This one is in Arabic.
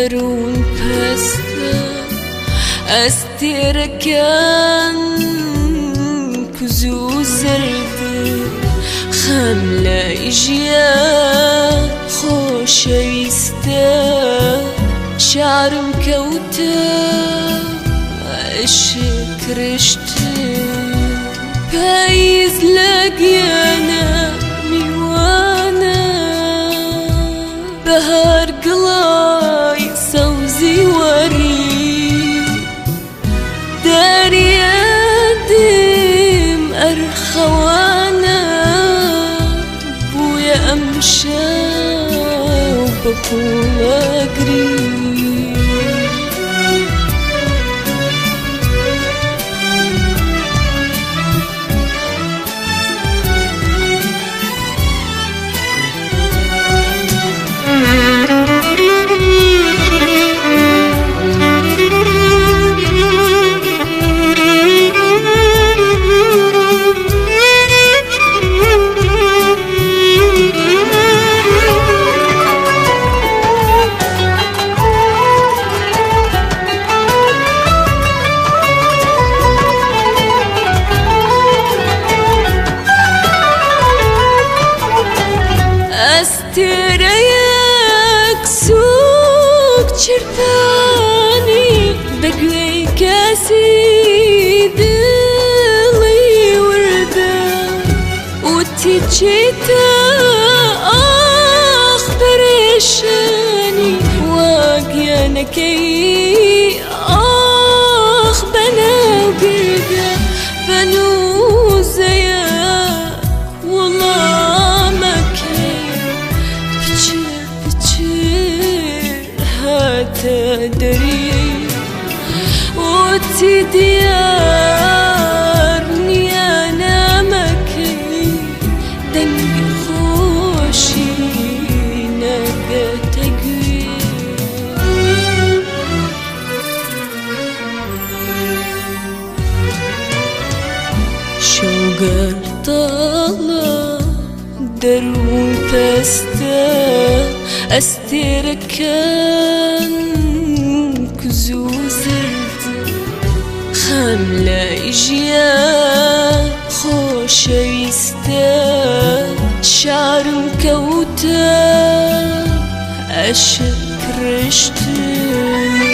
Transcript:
درون پسته استیرکن کزو زرده خمله ایجیا خوشویسته شعرم کوته عشق رشته پاییز لقیانه میوانه بهار قلاي سوزي وري داري أدم أرخوانا بويا أمشى وبقول أقري استريك سوق شرفاني بقوي كاسي دلي ورده وتجيتا اخضر الشاني واقيانا كي اخ بنا وقرده بنو زيك والله ما تدري وتي ديارني أنا مكي دنق خوشي نبى تقوي شوقر طالع درون پسته استیرکن کزو زرده خمله ایجیا خوشویسته شعرم کوته عشق رشته